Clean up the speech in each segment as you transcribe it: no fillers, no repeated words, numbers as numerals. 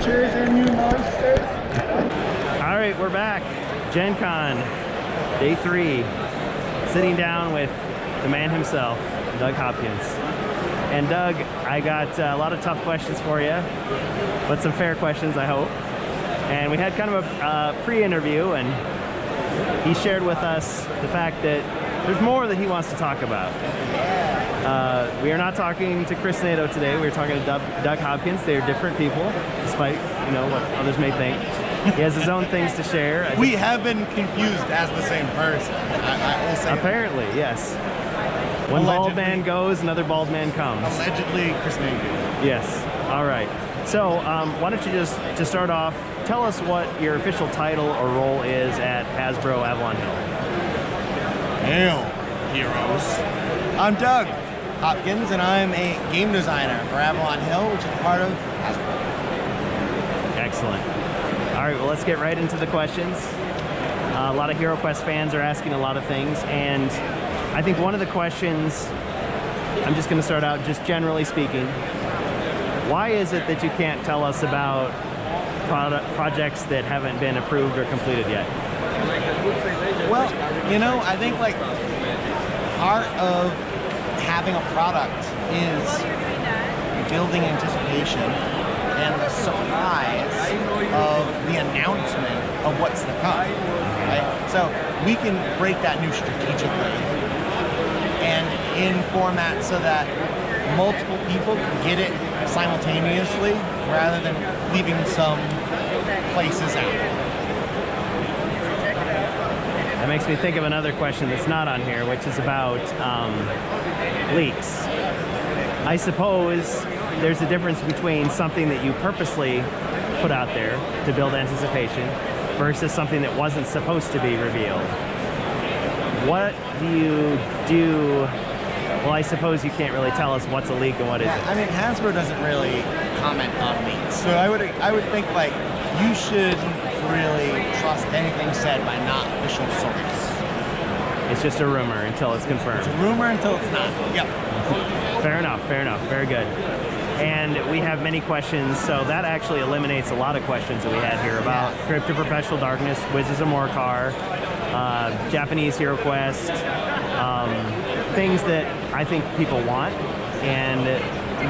Cheers and you monsters. All right, we're back. Gen Con, day 3. Sitting down with the man himself, Doug Hopkins. And Doug, I got a lot of tough questions for you, but some fair questions, I hope. And we had kind of a pre-interview, and he shared with us the fact that there's more that he wants to talk about. We are not talking to Chris Nato today. We're talking to Doug Hopkins. They are different people, despite what others may think. He has his own things to share. We have been confused as the same person. I will say apparently, yes. One bald man goes, another bald man comes. Allegedly, Chris Nato. Yes. All right. So, why don't you just, to start off, tell us what your official title or role is at Hasbro Avalon Hill. Hail, heroes. I'm Doug Hopkins, and I'm a game designer for Avalon Hill, which is part of Hasbro. Excellent. All right, well, let's get right into the questions. A lot of HeroQuest fans are asking a lot of things, and I think one of the questions, I'm just going to start out just generally speaking, why is it that you can't tell us about projects that haven't been approved or completed yet? Well, I think part of having a product is building anticipation and the surprise of the announcement of what's to come, right? So we can break that news strategically and in format so that multiple people can get it simultaneously rather than leaving some places out. That makes me think of another question that's not on here, which is about leaks. I suppose there's a difference between something that you purposely put out there to build anticipation versus something that wasn't supposed to be revealed. What do you do? Well, I suppose you can't really tell us what's a leak and what isn't. I mean, Hasbro doesn't really comment on leaks, so I would think you should really trust anything said by not official source. It's just a rumor until it's confirmed. It's a rumor until it's not. Yep. Fair enough. Fair enough. Very good. And we have many questions, so that actually eliminates a lot of questions that we had here about Crypt of Perpetual Darkness, Wizards of Morcar, Japanese HeroQuest, things that I think people want. And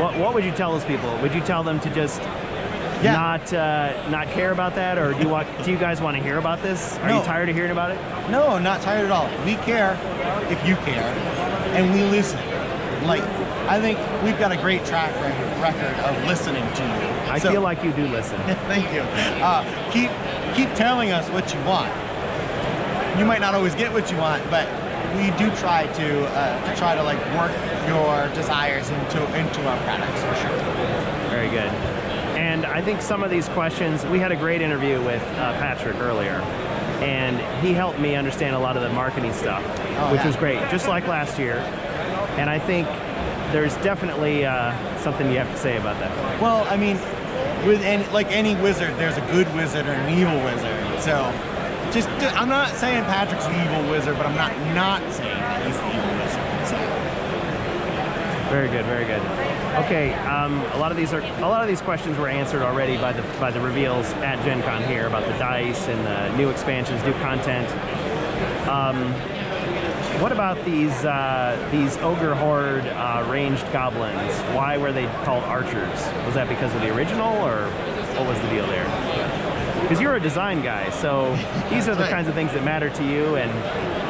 what would you tell those people? Would you tell them to just not care about that, or do you guys want to hear about this? Are you tired of hearing about it? No, not tired at all. We care if you care, and we listen. I think we've got a great track record of listening to you. I feel like you do listen. Thank you. Keep telling us what you want. You might not always get what you want, but we do try to work your desires into our products for sure. Very good. And I think some of these questions, we had a great interview with Patrick earlier, and he helped me understand a lot of the marketing stuff, which was great, just like last year. And I think there's definitely something you have to say about that. Well, I mean, with any wizard, there's a good wizard and an evil wizard. So, I'm not saying Patrick's the evil wizard, but I'm not saying that he's the evil wizard. So. Very good, very good. Okay, a lot of these questions were answered already by the reveals at Gen Con here about the dice and the new expansions, new content. What about these Ogre Horde ranged goblins? Why were they called archers? Was that because of the original, or what was the deal there? Because you're a design guy, so these are the kinds of things that matter to you, and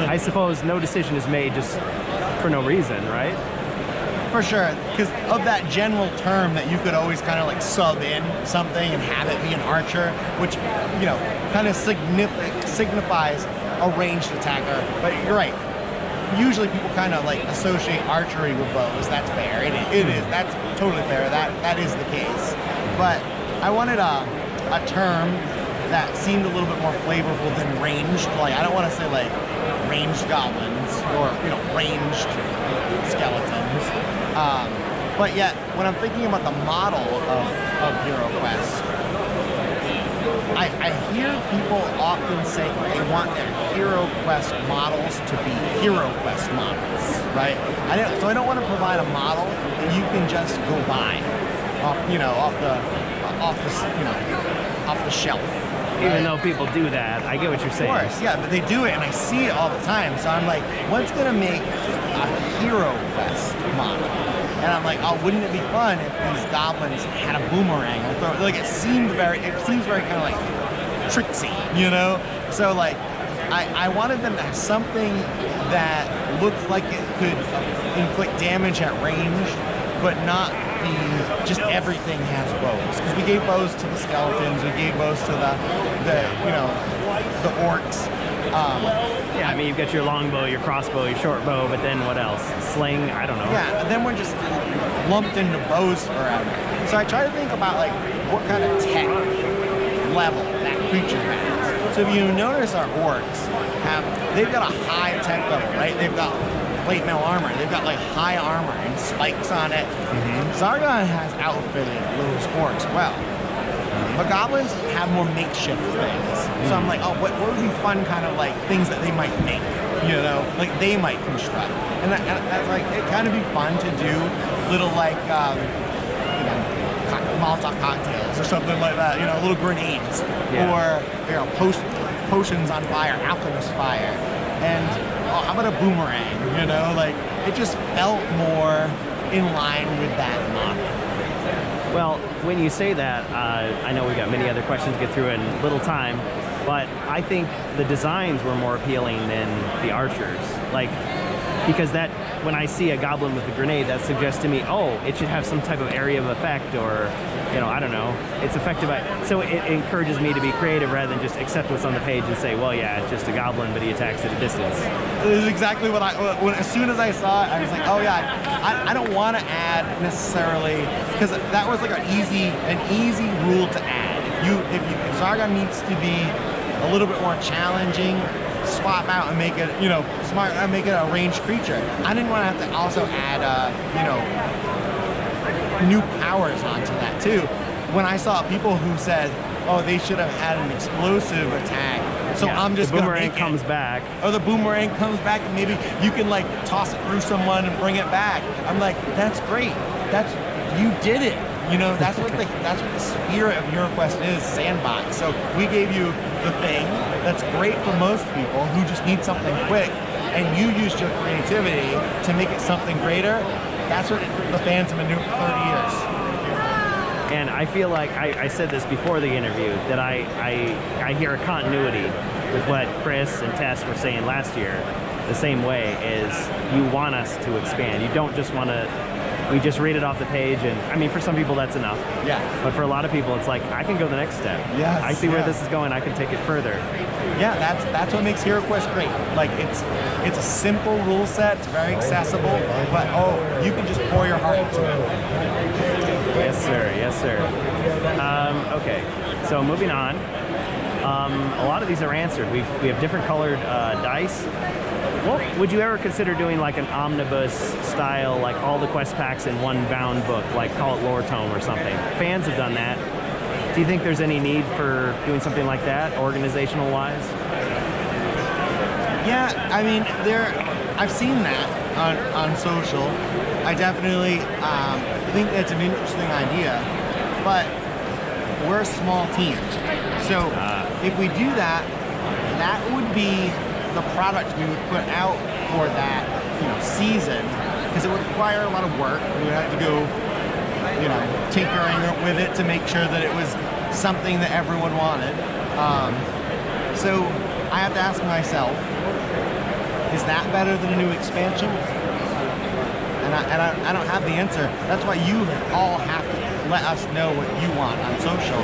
I suppose no decision is made just for no reason, right? For sure, because of that general term that you could always kind of sub in something and have it be an archer, which, kind of signifies a ranged attacker. But you're right. Usually people kind of associate archery with bows. That's fair. It is. That's totally fair. That is the case. But I wanted a term that seemed a little bit more flavorful than ranged. I don't want to say ranged goblins or ranged skeletons. But yet, when I'm thinking about the model of HeroQuest, I hear people often say they want their HeroQuest models to be HeroQuest models, right? So I don't want to provide a model that you can just go buy. off the shelf. Even though people do that, I get what you're saying. Of course, yeah, but they do it, and I see it all the time. So I'm like, what's gonna make a Hero Quest model? And I'm like, oh, wouldn't it be fun if these goblins had a boomerang? Like it seems very kind of like tricksy, you know? So like, I wanted them to have something that looked like it could inflict damage at range, but not be just everything has bows. Because we gave bows to the skeletons, we gave bows to the orcs. Yeah, I mean, you've got your longbow, your crossbow, your short bow, but then what else? Sling? I don't know. Yeah, and then we're just lumped into bows forever. So I try to think about like what kind of tech level that creature has. So if you notice our orcs they've got a high tech level, right? They've got plate mail armor. They've got like high armor and spikes on it. Zargon has outfitted those orcs well. But goblins have more makeshift things. So I'm like, oh, what would be fun kind of like things that they might make, you know, like they might construct. And that's like, it kind of be fun to do little like, Molotov cocktails or something like that, you know, little grenades or, you know, potions on fire, alchemist fire. And how about a boomerang, you know, like it just felt more in line with that model. Well, when you say that, I know we've got many other questions to get through in little time, but I think the designs were more appealing than the archers. Like, because that, when I see a goblin with a grenade, that suggests to me, oh, it should have some type of area of effect, or, you know, I don't know, it's effective. So it encourages me to be creative rather than just accept what's on the page and say, well, yeah, it's just a goblin, but he attacks at a distance. This is exactly what as soon as I saw it, I was like, oh yeah, I don't want to add necessarily, because that was like an easy rule to add. If Zargon needs to be a little bit more challenging, swap out and make it, you know, smart and make it a ranged creature. I didn't want to have to also add, new powers onto that too. When I saw people who said, oh, they should have had an explosive attack, so I'm just the gonna boomerang make comes it. back. Or the boomerang comes back, and maybe you can like toss it through someone and bring it back. I'm like, that's great. You did it. You know, that's what the spirit of HeroQuest is, sandbox. So we gave you the thing that's great for most people who just need something quick, and you used your creativity to make it something greater. That's what the fans have been doing for 30 years. And I feel like, I said this before the interview, that I hear a continuity with what Chris and Tess were saying last year. The same way is you want us to expand. You don't just want to, we just read it off the page, and I mean, for some people that's enough. Yeah. But for a lot of people, it's like, I can go the next step. Yes, I see where this is going, I can take it further. Yeah, that's what makes HeroQuest great. Like it's a simple rule set, it's very accessible, but oh, you can just pour your heart into it. Yes, sir. Yes, sir. Okay, so moving on. A lot of these are answered. We have different colored dice. Well, would you ever consider doing like an omnibus style, like all the quest packs in one bound book, like call it Lore Tome or something? Fans have done that. Do you think there's any need for doing something like that, organizational wise? Yeah, I mean, I've seen that on social. I definitely think that's an interesting idea, but we're a small team. So if we do that, that would be the product we would put out for that, you know, season, because it would require a lot of work. We would have to go, you know, tinkering with it to make sure that it was something that everyone wanted. So I have to ask myself, is that better than a new expansion? And I don't have the answer. That's why you all have to let us know what you want on social.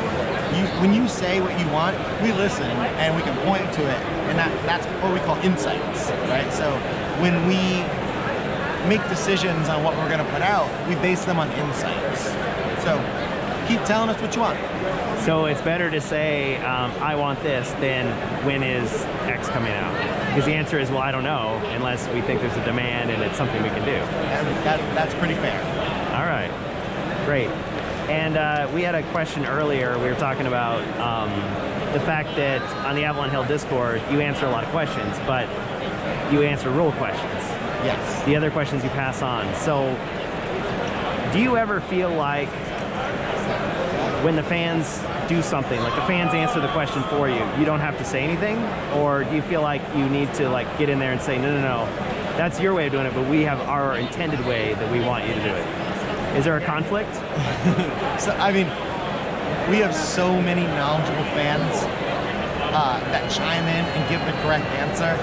When you say what you want, we listen and we can point to it, and that's what we call insights, right? So when we make decisions on what we're going to put out, we base them on insights. So keep telling us what you want. So it's better to say, I want this, than when is X coming out? Because the answer is, well, I don't know, unless we think there's a demand and it's something we can do. That's pretty fair. All right, great. And we had a question earlier. We were talking about the fact that on the Avalon Hill Discord, you answer a lot of questions, but you answer rule questions. Yes. The other questions you pass on. So do you ever feel like when the fans do something, like the fans answer the question for you, you don't have to say anything? Or do you feel like you need to like get in there and say, no, no, no, that's your way of doing it, but we have our intended way that we want you to do it? Is there a conflict? So, I mean, we have so many knowledgeable fans that chime in and give the correct answer.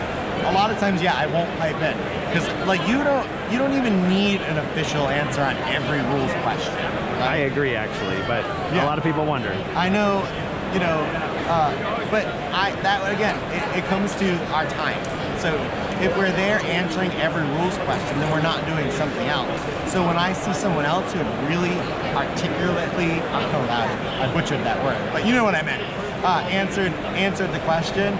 A lot of times, yeah, I won't pipe in because, like, you don't even need an official answer on every rules question. Right? I agree, actually, but Yeah. a lot of people wonder. I know, you know, but that again, it comes to our time. So if we're there answering every rules question, then we're not doing something else. So when I see someone else who really articulately, I butchered that word, but you know what I meant, answered the question,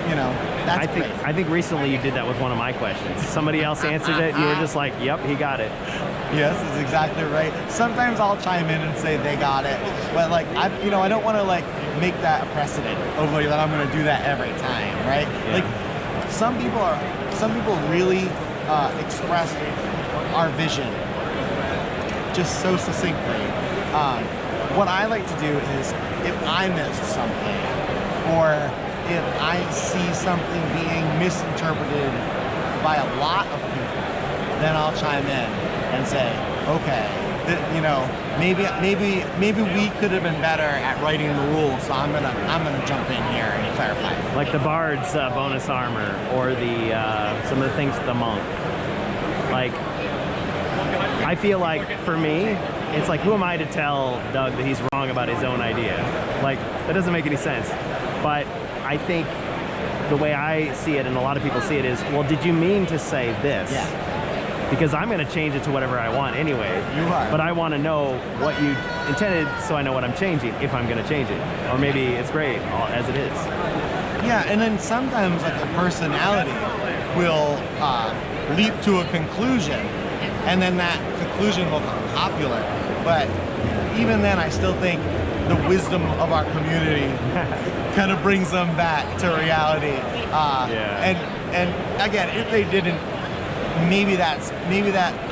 you know, that's great. I think recently you did that with one of my questions. Somebody else answered it, and you were just like, yep, he got it. Yes, that's exactly right. Sometimes I'll chime in and say they got it, but like I don't want to like make that a precedent over that I'm going to do that every time, right? Yeah. Like some people really express our vision just so succinctly. What I like to do is if I missed something or if I see something being misinterpreted by a lot of people, then I'll chime in and say, okay, you know, maybe we could have been better at writing the rules, so I'm gonna jump in here and clarify. Like the Bard's bonus armor, or the some of the things with the monk. Like, I feel like for me, it's like, who am I to tell Doug that he's wrong about his own idea? Like, that doesn't make any sense. But I think the way I see it, and a lot of people see it, is, well, did you mean to say this? Yeah. Because I'm going to change it to whatever I want anyway. You are. But I want to know what you intended, so I know what I'm changing if I'm going to change it. Or maybe it's great as it is. Yeah, and then sometimes like a personality will leap to a conclusion, and then that conclusion will become popular. But even then, I still think the wisdom of our community kind of brings them back to reality. Yeah. And again, if they didn't, maybe that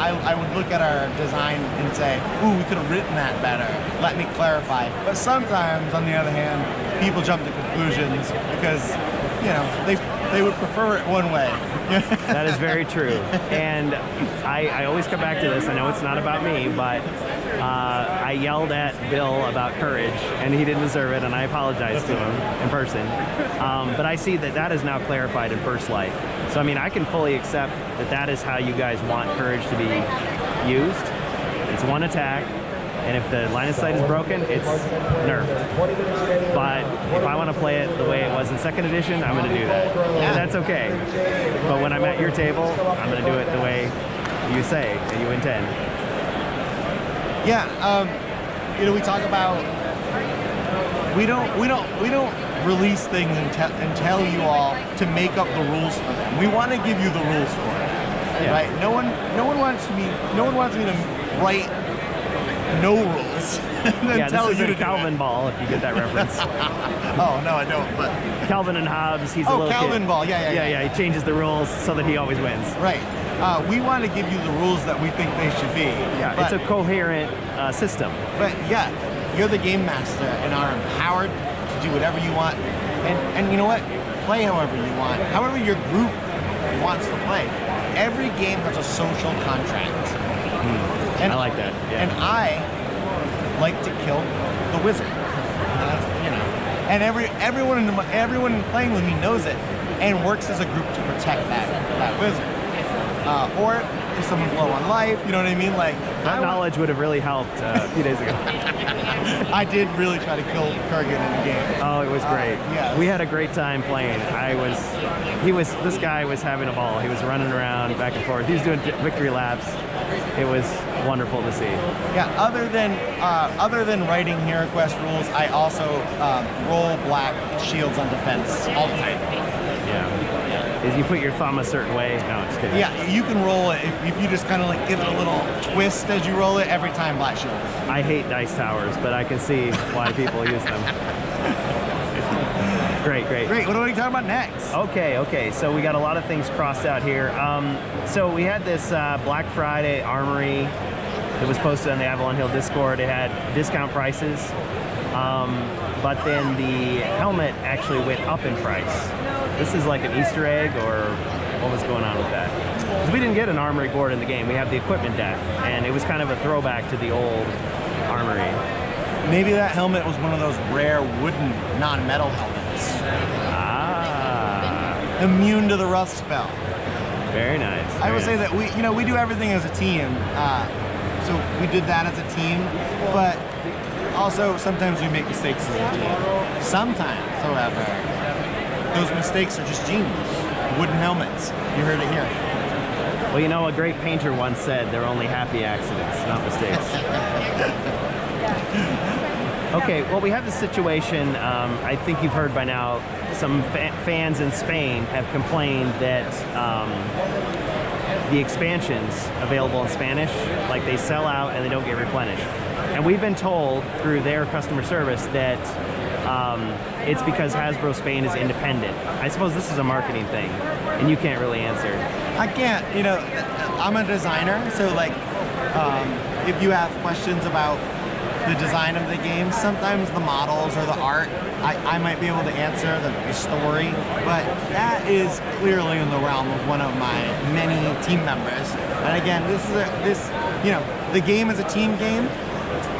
I would look at our design and say, ooh, we could have written that better. Let me clarify. But sometimes, on the other hand, people jump to conclusions because, you know, they would prefer it one way. That is very true. And I always come back to this. I know it's not about me, but I yelled at Bill about courage, and he didn't deserve it, and I apologized to him in person. But I see that that is now clarified in First Light. So, I mean, I can fully accept that that is how you guys want courage to be used. It's one attack, and if the line of sight is broken, it's nerfed. But if I want to play it the way it was in second edition, I'm going to do that. And that's okay. But when I'm at your table, I'm going to do it the way you say and you intend. Yeah, you know, we talk about we don't release things and tell you all to make up the rules for them. We want to give you the rules for it, Yeah. right? No one wants me to write no rules and then Yeah, tell this you is to a Calvin ball, if you get that reference. Oh no, I don't. But Calvin and Hobbes, he's a oh, little Calvin kid. ball, yeah. He changes the rules so that he always wins. Right. We want to give you the rules that we think they should be. Yeah, but, it's a coherent system. But yeah, you're the game master and are empowered to do whatever you want. And you know what? Play however you want. However your group wants to play. Every game has a social contract. And I like that. Yeah. And I like to kill the wizard. You know. And everyone playing with me knows it and works as a group to protect that wizard. Or if someone's low on life, you know what I mean? Like That knowledge would have really helped a few days ago. I did really try to kill Kurgan in the game. Oh, it was great. Yeah. We had a great time playing. This guy was having a ball. He was running around back and forth. He was doing victory laps. It was wonderful to see. Yeah, other than writing HeroQuest rules, I also roll black shields on defense all the time. Yeah. Is you put your thumb a certain way? No, just kidding. Yeah, you can roll it if you just kind of like give it a little twist as you roll it every time black shield. I hate dice towers, but I can see why people use them. Great. Great, what are we talking about next? Okay, so we got a lot of things crossed out here. So we had this Black Friday Armory It was posted on the Avalon Hill Discord. It had discount prices, but then the helmet actually went up in price. This is like an Easter egg, or what was going on with that? Because we didn't get an armory board in the game. We have the equipment deck, and it was kind of a throwback to the old armory. Maybe that helmet was one of those rare wooden, non-metal helmets. Ah, Immune to the rust spell. very nice. I would say that we do everything as a team. So we did that as a team, but also sometimes we make mistakes as a team. Sometimes, however, those mistakes are just genius. Wooden helmets. You heard it here. Well, you know, a great painter once said, they're only happy accidents, not mistakes. Okay, well, we have the situation, I think you've heard by now, some fans in Spain have complained that the expansions available in Spanish, like they sell out and they don't get replenished. And we've been told through their customer service that it's because Hasbro Spain is independent. I suppose this is a marketing thing, and you can't really answer. I can't, I'm a designer, so like, if you have questions about the design of the game, sometimes the models or the art, I might be able to answer the story, but that is clearly in the realm of one of my many team members. And again, the game is a team game,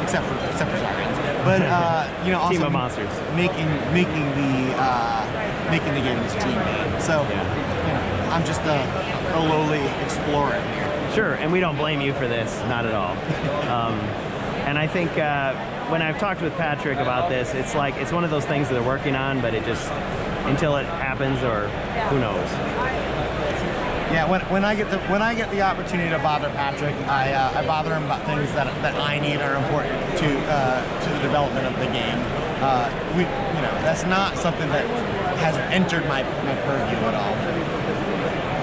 except for Sargans. But also Team of Monsters. making the game is a team game. So I'm just a lowly explorer here. Sure, and we don't blame you for this, not at all. And I think when I've talked with Patrick about this, it's like it's one of those things that they're working on, but it just until it happens, or who knows. Yeah, when I get the opportunity to bother Patrick, I bother him about things that I need are important to the development of the game. That's not something that has entered my purview at all.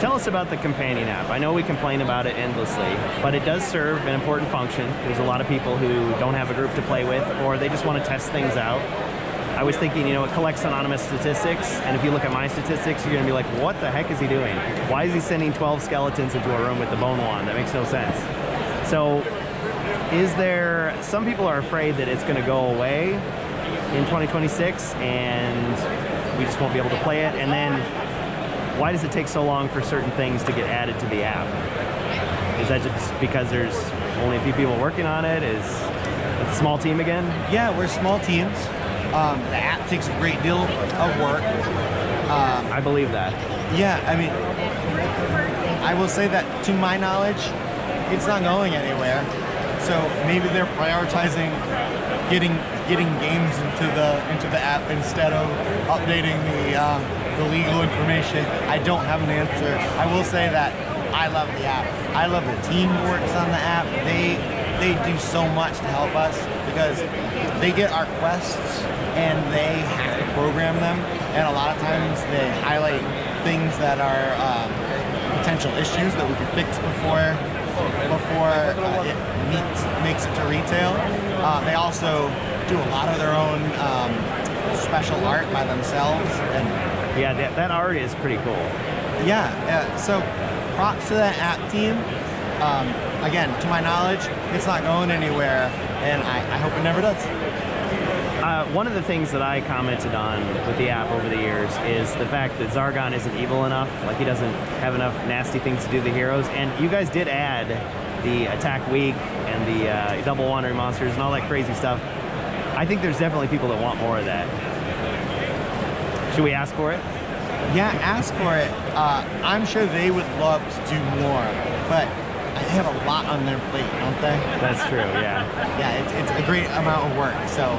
Tell us about the companion app. I know we complain about it endlessly, but it does serve an important function. There's a lot of people who don't have a group to play with, or they just want to test things out. I was thinking, it collects anonymous statistics, and if you look at my statistics, you're going to be like, what the heck is he doing? Why is he sending 12 skeletons into a room with the bone wand? That makes no sense. So, some people are afraid that it's going to go away in 2026, and we just won't be able to play it, and then why does it take so long for certain things to get added to the app? Is that just because there's only a few people working on it? Is it a small team again? Yeah, we're small teams. The app takes a great deal of work. I believe that. Yeah, I mean, I will say that to my knowledge, it's not going anywhere. So maybe they're prioritizing getting games into the app instead of updating the legal information. I don't have an answer. I will say that I love the app. I love the team who works on the app. They do so much to help us because they get our quests and they have to program them. And a lot of times they highlight things that are potential issues that we can fix before it makes it to retail. They also do a lot of their own special art by themselves. And yeah, that art is pretty cool. Yeah, so props to that app team. Again, to my knowledge, it's not going anywhere, and I hope it never does. One of the things that I commented on with the app over the years is the fact that Zargon isn't evil enough, like he doesn't have enough nasty things to do to the heroes, and you guys did add the attack weak and the double wandering monsters and all that crazy stuff. I think there's definitely people that want more of that. Should we ask for it? Yeah, ask for it. I'm sure they would love to do more, but they have a lot on their plate, don't they? That's true, yeah. Yeah, it's a great amount of work, so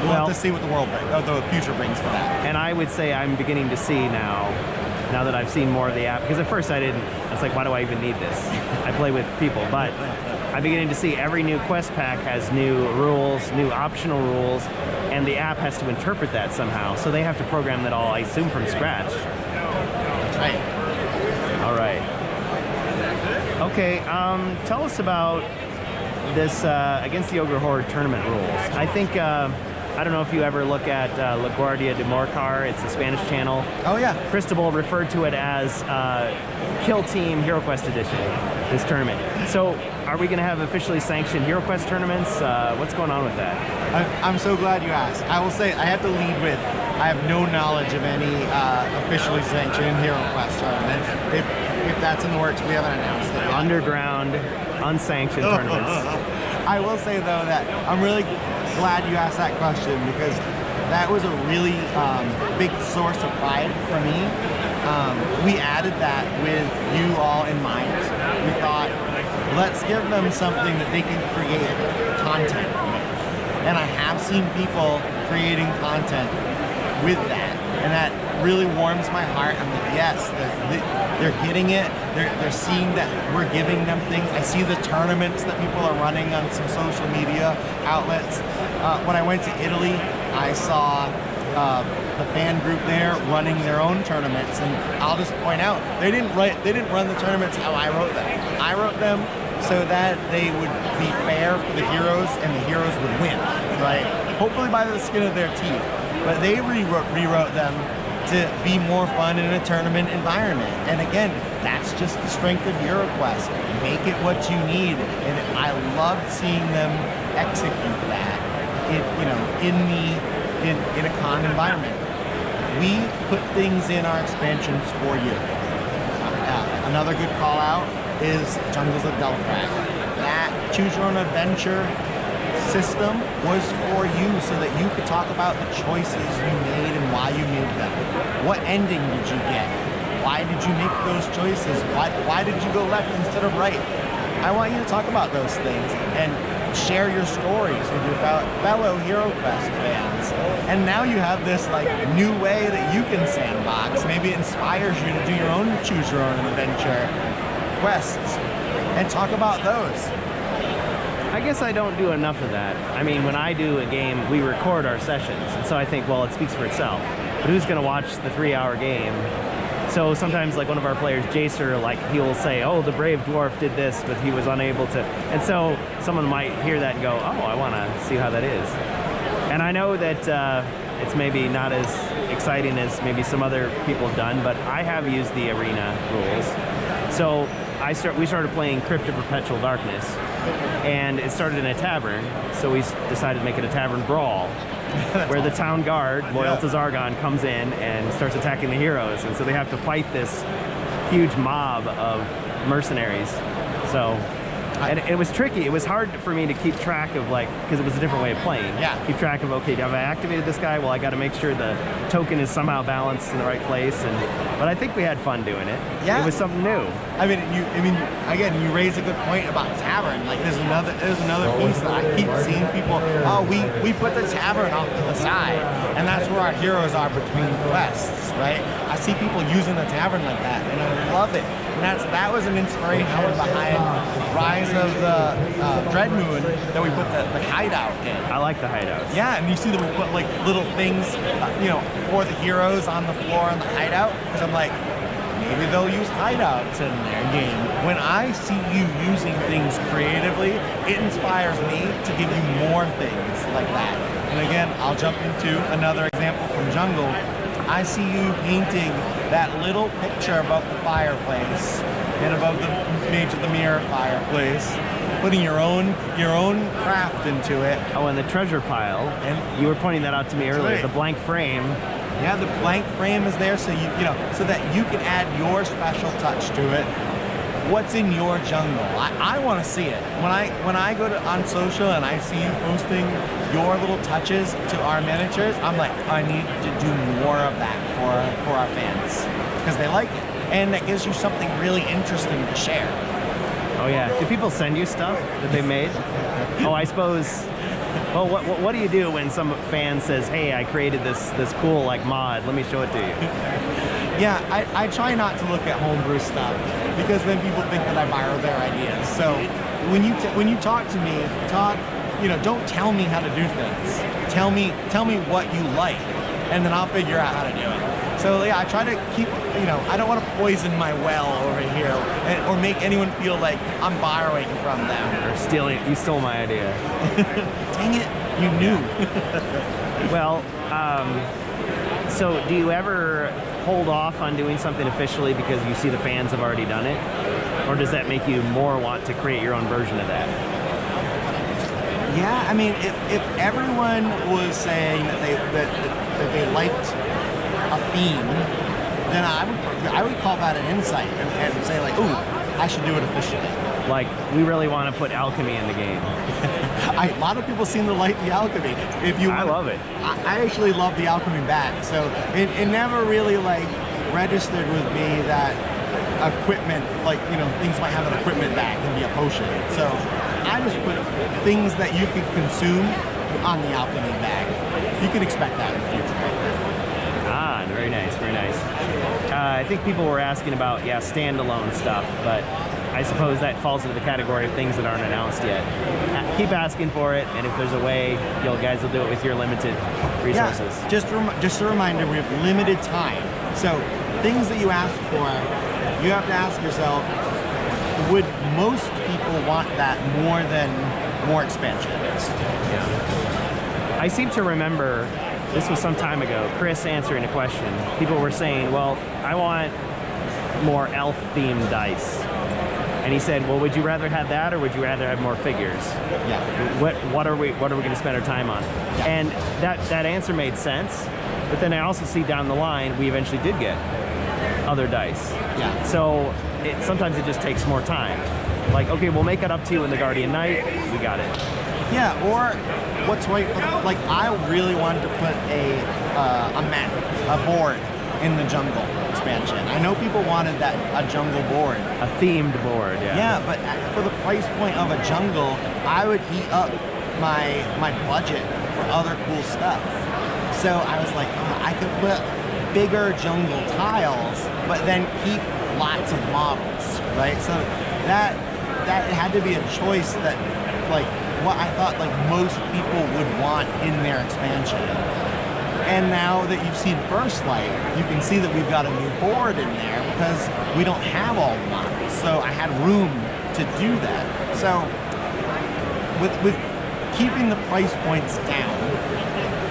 we'll have to see what the future brings for that. And I would say I'm beginning to see now that I've seen more of the app, because at first I was like, why do I even need this? I play with people, but I'm beginning to see every new quest pack has new rules, new optional rules, and the app has to interpret that somehow. So they have to program that all, I assume, from scratch. That's right. All right. Okay, tell us about this Against the Ogre Horde tournament rules. I think, I don't know if you ever look at La Guardia de Morcar, it's the Spanish channel. Oh yeah. Cristobal referred to it as Kill Team Hero Quest Edition. this tournament. So, are we going to have officially sanctioned HeroQuest tournaments? What's going on with that? I'm so glad you asked. I will say I have to lead with I have no knowledge of any officially sanctioned HeroQuest tournaments. If that's in the works, we haven't announced it yet. Underground, unsanctioned tournaments. I will say though that I'm really glad you asked that question because that was a really big source of pride for me. We added that with you all in mind. We thought, let's give them something that they can create content with. And I have seen people creating content with that. And that really warms my heart. I'm like, yes, they're getting it. They're seeing that we're giving them things. I see the tournaments that people are running on some social media outlets. When I went to Italy, I saw the fan group there running their own tournaments, and I'll just point out they didn't run the tournaments how I wrote them. I wrote them so that they would be fair for the heroes and the heroes would win, right? Hopefully by the skin of their teeth. But they rewrote them to be more fun in a tournament environment. And again, that's just the strength of HeroQuest. Make it what you need, and I loved seeing them execute that. In a con environment. We put things in our expansions for you. Another good call out is Jungles of Delphrag. That choose your own adventure system was for you so that you could talk about the choices you made and why you made them. What ending did you get? Why did you make those choices? Why did you go left instead of right? I want you to talk about those things and share your stories with your fellow HeroQuest fans. And now you have this like new way that you can sandbox. Maybe it inspires you to do your own choose your own adventure quests and talk about those. I guess I don't do enough of that. I mean, when I do a game, we record our sessions, and so I think, well, it speaks for itself. But who's going to watch the 3-hour game? So sometimes, like one of our players, Jacer, like he'll say, "Oh, the brave dwarf did this, but he was unable to." And so someone might hear that and go, "Oh, I want to see how that is." And I know that it's maybe not as exciting as maybe some other people have done, but I have used the arena rules. So we started playing Crypt of Perpetual Darkness, and it started in a tavern. So we decided to make it a tavern brawl. Where the town guard, loyal to Zargon, comes in and starts attacking the heroes. And so they have to fight this huge mob of mercenaries. So, and it was tricky. It was hard for me to keep track of, like, because it was a different way of playing. Yeah. Keep track of, okay, have I activated this guy? Well, I got to make sure the token is somehow balanced in the right place. But I think we had fun doing it. Yeah. It was something new. I mean, again, you raise a good point about tavern. Like, there's another piece that I keep seeing people. Oh, we put the tavern off to the side, and that's where our heroes are between quests, right? I see people using the tavern like that, and I love it. And that was an inspiration behind Rise of the Dreadmoon that we put the hideout in. I like the hideouts. Yeah, and you see them put like little things, for the heroes on the floor in the hideout. Because I'm like, maybe they'll use hideouts in their game. When I see you using things creatively, it inspires me to give you more things like that. And again, I'll jump into another example from Jungle. I see you painting that little picture above the fireplace and above the Mage of the Mirror fireplace, putting your own craft into it. Oh, and the treasure pile. And you were pointing that out to me earlier. Right. The blank frame. Yeah, the blank frame is there so so that you can add your special touch to it. What's in your jungle? I want to see it. When I go on social and I see you posting your little touches to our miniatures, I'm like, I need to do more of that for our fans because they like it, and that gives you something really interesting to share. Oh yeah. Do people send you stuff that they made? Oh, I suppose. Well, what do you do when some fan says, "Hey, I created this cool like mod. Let me show it to you." Yeah, I try not to look at homebrew stuff because then people think that I borrow their ideas. So when you talk to me, don't tell me how to do things. Tell me what you like, and then I'll figure out how to do it. So yeah, I try to keep, I don't want to poison my well over here or make anyone feel like I'm borrowing from them. Or stealing. You stole my idea. Dang it, you knew. Well, so do you ever hold off on doing something officially because you see the fans have already done it? or does that make you more want to create your own version of that? Yeah, I mean, if everyone was saying that they liked a theme, then I would call that an insight and say like, ooh, I should do it officially. Like, we really want to put alchemy in the game. A lot of people seem to like the alchemy. I love it. I actually love the alchemy bag. So it never really like registered with me that equipment, like, you know, things might have an equipment bag can be a potion. So I just put things that you can consume on the alchemy bag. You can expect that in the future. Ah, very nice, very nice. I think people were asking about, yeah, standalone stuff, but I suppose that falls into the category of things that aren't announced yet. Keep asking for it, and if there's a way, you guys will do it with your limited resources. Yeah, just a reminder, we have limited time. So things that you ask for, you have to ask yourself, would most people want that more than more expansions? Yeah. I seem to remember, this was some time ago, Chris answering a question. People were saying, well, I want more elf-themed dice. And he said, well, would you rather have that or would you rather have more figures? Yeah. What are we going to spend our time on? Yeah. And that answer made sense, but then I also see down the line, we eventually did get other dice. Yeah. So sometimes it just takes more time. Like, okay, we'll make it up to you in the Guardian Knight, we got it. Yeah, or what's right, like I really wanted to put a board in the jungle expansion. I know people wanted a jungle board. A themed board, yeah. Yeah, but for the price point of a jungle, I would eat up my budget for other cool stuff. So I was like, oh, I could put bigger jungle tiles, but then keep lots of models, right? So that had to be a choice that, like, what I thought like most people would want in their expansion. And now that you've seen First Light, you can see that we've got a new board in there because we don't have all the models. So I had room to do that. So with keeping the price points down,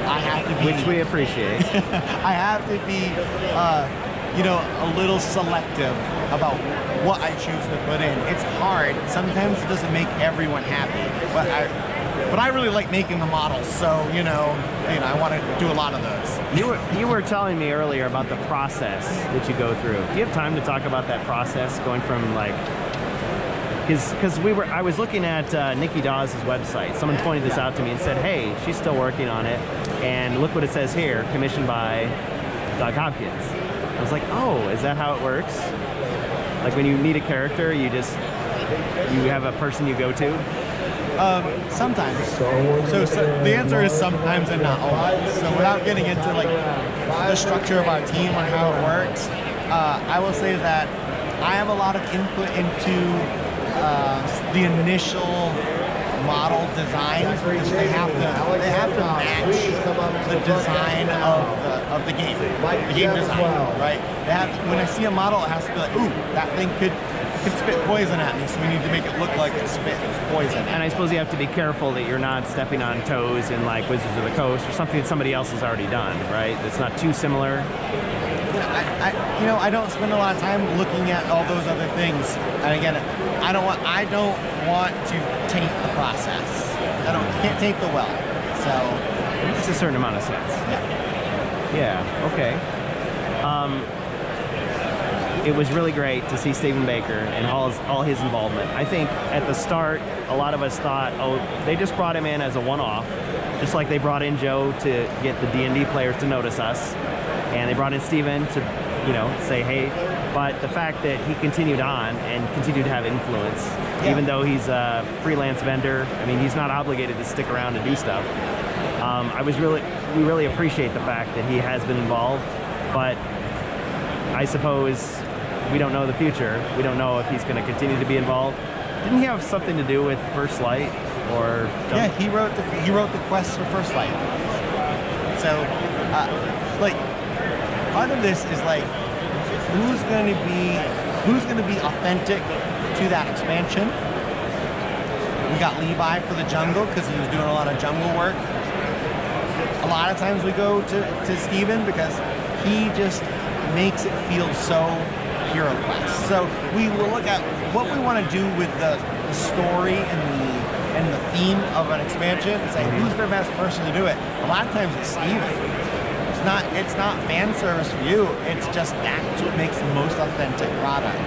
I have to be... Which we appreciate. I have to be, you know, a little selective about what I choose to put in. It's hard. Sometimes it doesn't make everyone happy, but I really like making the models, so you know, I want to do a lot of those. You were telling me earlier about the process that you go through. Do you have time to talk about that process, going from like, because I was looking at Nikki Dawes' website. Someone pointed this out to me and said, hey, she's still working on it, and look what it says here, commissioned by Doug Hopkins. I was like, oh, is that how it works? Like when you need a character, you have a person you go to? Sometimes. So the answer is sometimes and not always. So without getting into like the structure of our team and how it works, I will say that I have a lot of input into the initial model designs because they have to match the design of the game design, right? When I see a model, it has to be like, ooh, that thing could spit poison at me, so we need to make it look like it spits poison. And I suppose you have to be careful that you're not stepping on toes in like Wizards of the Coast or something that somebody else has already done, right? It's not too similar. I don't spend a lot of time looking at all those other things. And again, I don't want to taint the process. Can't taint the well. So it makes a certain amount of sense. Yeah. Okay. It was really great to see Stephen Baker and all his involvement. I think at the start, a lot of us thought, oh, they just brought him in as a one-off, just like they brought in Joe to get the D&D players to notice us, and they brought in Stephen to, say, hey. But the fact that he continued on and continued to have influence, even though he's a freelance vendor, I mean, he's not obligated to stick around and do stuff. We really appreciate the fact that he has been involved, but I suppose we don't know the future. We don't know if he's going to continue to be involved. Didn't he have something to do with First Light? Or yeah, he wrote the quest for First Light. So, like, part of this is like, who's going to be authentic to that expansion? We got Levi for the jungle because he was doing a lot of jungle work. A lot of times we go to Steven because he just makes it feel so Hero Quest. So we will look at what we want to do with the story and the theme of an expansion and say who's the best person to do it. A lot of times it's Steven. It's not fan service for you. It's just that's what makes the most authentic product.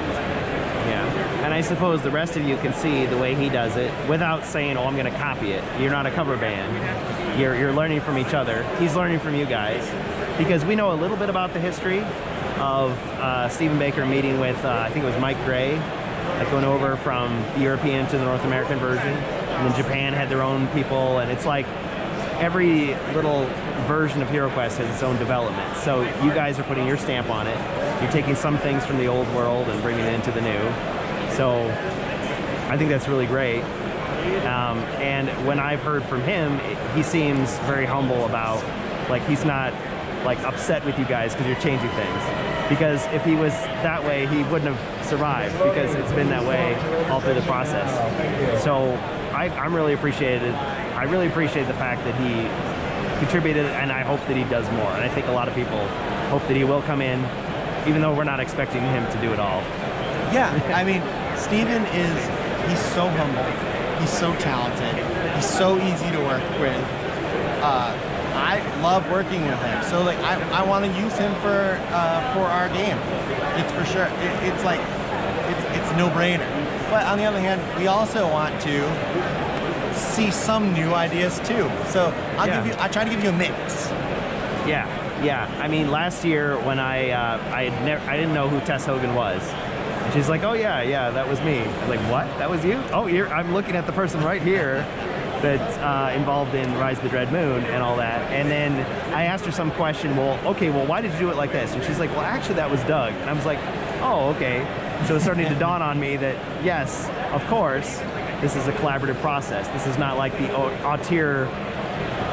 Yeah, and I suppose the rest of you can see the way he does it without saying, "Oh, I'm going to copy it." You're not a cover band. You're learning from each other. He's learning from you guys because we know a little bit about the history of Stephen Baker meeting with I think it was Mike Gray, like going over from the European to the North American version, and then Japan had their own people, and it's like every little version of Hero Quest has its own development. So you guys are putting your stamp on it. You're taking some things from the old world and bringing it into the new. So I think that's really great. And when I've heard from him, he seems very humble about, like, he's not like upset with you guys because you're changing things. Because if he was that way, he wouldn't have survived, because it's been that way all through the process. So I'm really appreciated. I really appreciate the fact that he contributed, and I hope that he does more. And I think a lot of people hope that he will come in, even though we're not expecting him to do it all. Yeah, I mean, Steven he's so humble, he's so talented, he's so easy to work with. I love working with him, so like I want to use him for our game. It's for sure. It's like it's a no-brainer. But on the other hand, we also want to see some new ideas too. So I try to give you a mix. Yeah. I mean, last year when I didn't know who Tess Hogan was. And she's like, "Oh yeah, that was me." I was like, "What? That was you?" "Oh, I'm looking at the person right here that's involved in Rise of the Dread Moon and all that." And then I asked her some question. Well, why did you do it like this? And she's like, "Well, actually, that was Doug." And I was like, "Oh, okay." So it's starting to dawn on me that yes, of course, this is a collaborative process. This is not like the auteur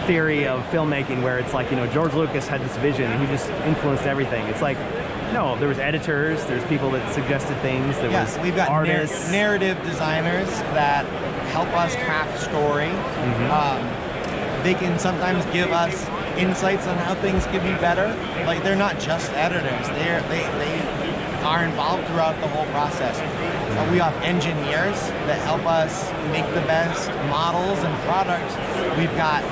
theory of filmmaking where it's like, George Lucas had this vision and he just influenced everything. It's like, no, there was editors, there's people that suggested things, we've got artists. narrative designers that help us craft story. They can sometimes give us insights on how things could be better. Like, they're not just editors, they are involved throughout the whole process. We have engineers that help us make the best models and products. We've got,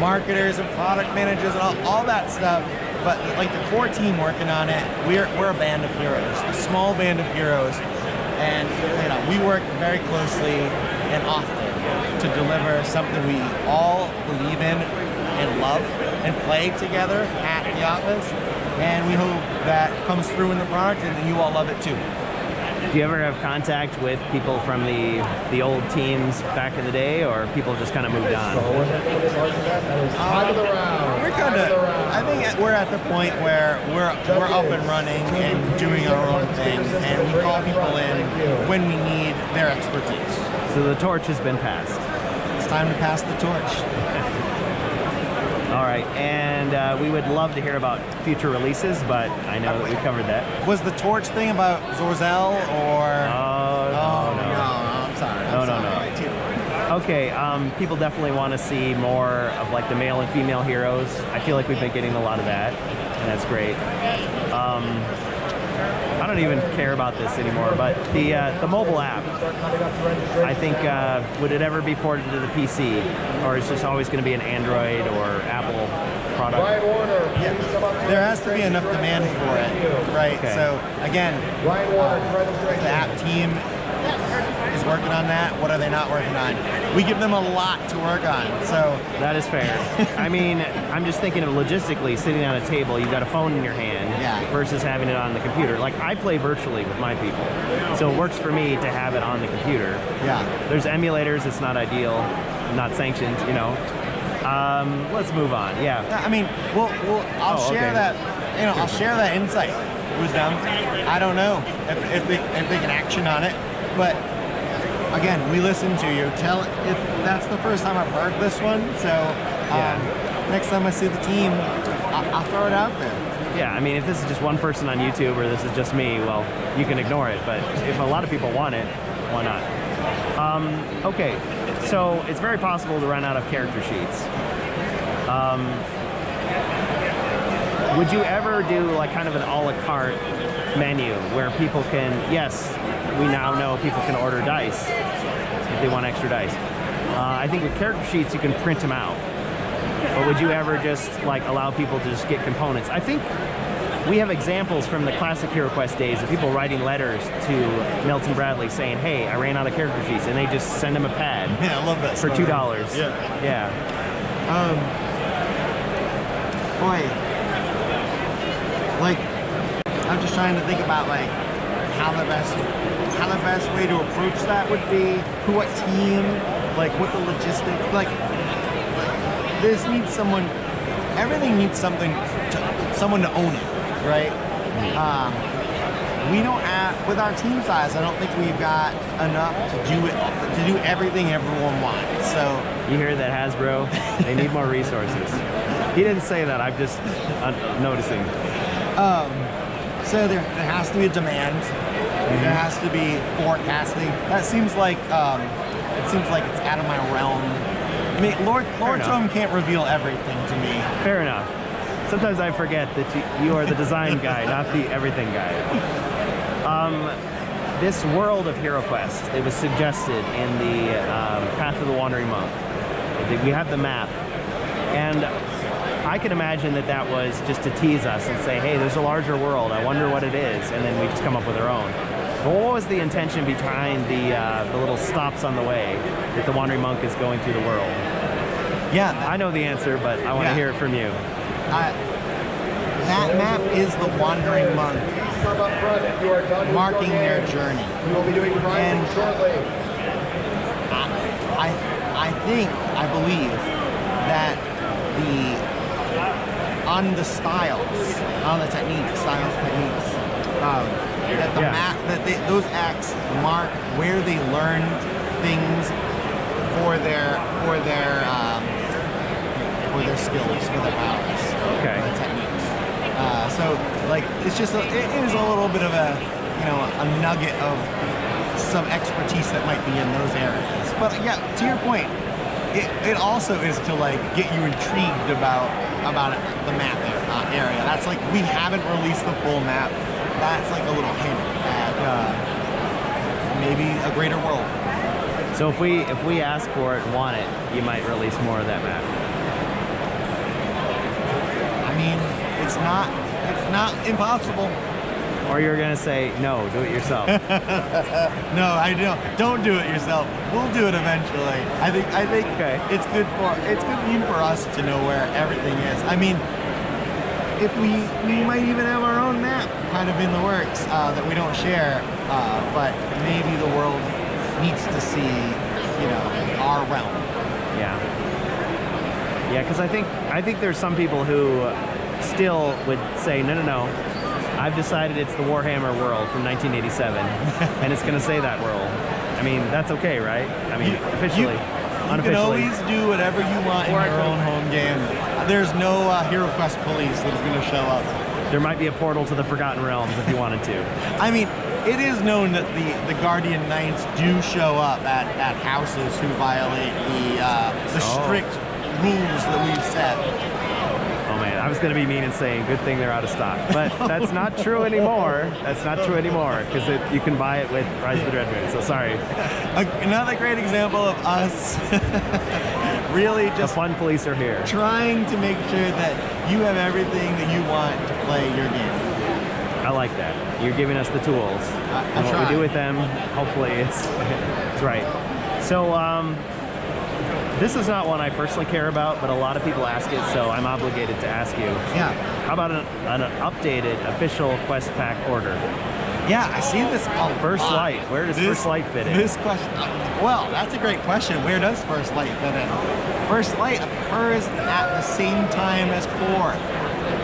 marketers and product managers and all that stuff. But like the core team working on it, we're a band of heroes, a small band of heroes, and we work very closely and often to deliver something we all believe in and love and play together at the office. And we hope that comes through in the product and you all love it too. Do you ever have contact with people from the old teams back in the day, or people just kind of moved on? I think we're at the point where we're up and running and doing our own thing, and we call people in when we need their expertise. So the torch has been passed. It's time to pass the torch. All right, and we would love to hear about future releases, but I know that we covered that. Was the torch thing about Zorzel or? Oh, no. I'm sorry. No. Okay, people definitely want to see more of like the male and female heroes. I feel like we've been getting a lot of that, and that's great. I don't even care about this anymore, but the mobile app, I think, would it ever be ported to the PC, or is this always going to be an Android or Apple product? Yeah. There has to be enough demand for it, right? Okay. So again, the app team is working on that. What are they not working on? We give them a lot to work on, so. That is fair. I mean, I'm just thinking of logistically, sitting on a table, you've got a phone in your hand versus having it on the computer. Like, I play virtually with my people, so it works for me to have it on the computer. Yeah. There's emulators, it's not ideal, not sanctioned, let's move on. Yeah. I mean, I'll share that. I'll share that insight with them. I don't know if they can action on it, but again, we listen to you. Tell if that's the first time I've heard this one. So next time I see the team, I'll throw it out there. Yeah, I mean, if this is just one person on YouTube or this is just me, well, you can ignore it. But if a lot of people want it, why not? Okay, so it's very possible to run out of character sheets. Would you ever do like kind of an a la carte menu where people can, yes, we now know people can order dice if they want extra dice. I think with character sheets, you can print them out. But would you ever just like allow people to just get components? I think we have examples from the classic HeroQuest days of people writing letters to Milton Bradley saying, hey, I ran out of character sheets, and they just send him a pad. Yeah, I love that. For $2. Yeah. Boy, like, I'm just trying to think about like how the best way to approach that would be, what team, like what the logistics, like this needs someone, everything needs someone to own it, right? We don't have, with our team size, I don't think we've got enough to do everything everyone wants. So you hear that, Hasbro? They need more resources. He didn't say that. I'm just noticing. So there has to be a demand. There has to be forecasting. That seems like it's out of my realm. I mean, Lord Tome can't reveal everything to me. Fair enough. Sometimes I forget that you are the design guy, not the everything guy. This world of HeroQuest, it was suggested in the Path of the Wandering Monk. We have the map, and I can imagine that was just to tease us and say, hey, there's a larger world, I wonder what it is, and then we just come up with our own. But what was the intention behind the little stops on the way that the Wandering Monk is going through the world? Yeah. I know the answer, but I want to hear it from you. That map is the Wandering Monk marking their journey. We will be doing Prime shortly. I believe that on the styles, on the techniques, that the map, those acts mark where they learned things for their skills, for their powers, for the techniques. So like it's just it is a little bit of a nugget of some expertise that might be in those areas. But yeah, to your point, it also is to like get you intrigued about the map area. That's like, we haven't released the full map. That's like a little hint at maybe a greater world. So if we ask for it and want it, you might release more of that map. I mean, it's not impossible. Or you're gonna say, no, do it yourself. No, I don't do it yourself. We'll do it eventually. I think it's good even for us to know where everything is. I mean, if we might even have our own map kind of in the works that we don't share, but maybe the world needs to see, our realm. Yeah, because I think there's some people who still would say, no. I've decided it's the Warhammer world from 1987, and it's going to say that world. I mean, that's okay, right? I mean, officially, unofficially. You can always do whatever you want in your own home game. There's no HeroQuest police that's going to show up. There might be a portal to the Forgotten Realms if you wanted to. I mean, it is known that the Guardian Knights do show up at houses who violate the strict rules that we've set. Oh man, I was going to be mean and saying, good thing they're out of stock. But that's not true anymore. That's not true anymore, because you can buy it with Rise of the Dreadmoon, so sorry. Another great example of us really just... The fun police are here. Trying to make sure that you have everything that you want to play your game. I like that. You're giving us the tools. And what we do with them, hopefully it's right. So, this is not one I personally care about, but a lot of people ask it, so I'm obligated to ask you. Yeah. How about an updated official Quest Pack order? Yeah, I see this a First lot. Light. Where does First Light fit in? This question. Well, that's a great question. Where does First Light fit in? First Light occurs at the same time as Core.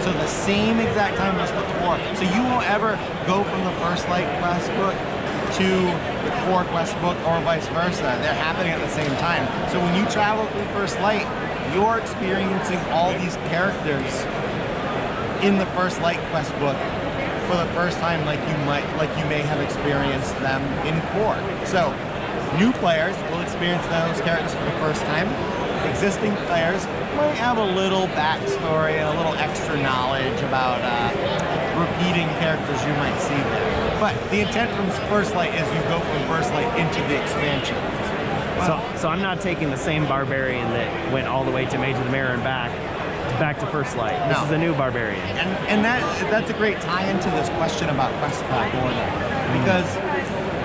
So the same exact time as the Core. So you won't ever go from the First Light quest book to the Core quest book or vice versa. They're happening at the same time. So when you travel through First Light, you're experiencing all these characters in the First Light quest book for the first time, like you may have experienced them in Core. So new players will experience those characters for the first time. existing players might have a little backstory and a little extra knowledge about repeating characters you might see there. But the intent from First Light is you go from First Light into the expansion. So I'm not taking the same barbarian that went all the way to Mage of the Mirror and back to First Light. This No. is a new barbarian. And that's a great tie into this question about quest pack order, because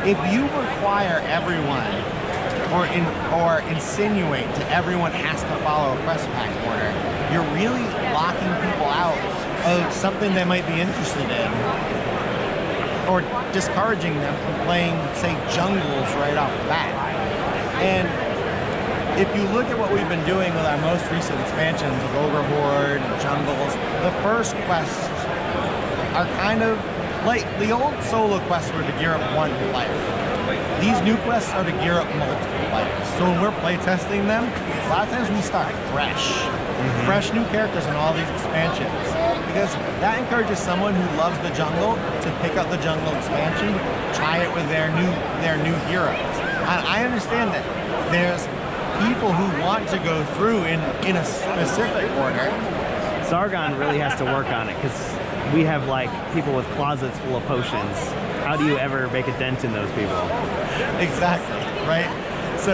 if you require everyone or insinuate to everyone has to follow a quest pack order, you're really locking people out of something they might be interested in, or discouraging them from playing, say, jungles right off the bat. And if you look at what we've been doing with our most recent expansions of Ogre Horde and Jungles, the first quests are kind of like the old solo quests were to gear up one player. These new quests are to gear up multiple players. So when we're playtesting them, a lot of times we start fresh. Fresh new characters in all these expansions. Because that encourages someone who loves the jungle to pick up the jungle expansion, try it with their new heroes. And I understand that there's people who want to go through in a specific order. Sargon really has to work on it because we have like people with closets full of potions. How do you ever make a dent in those people? Exactly, right? So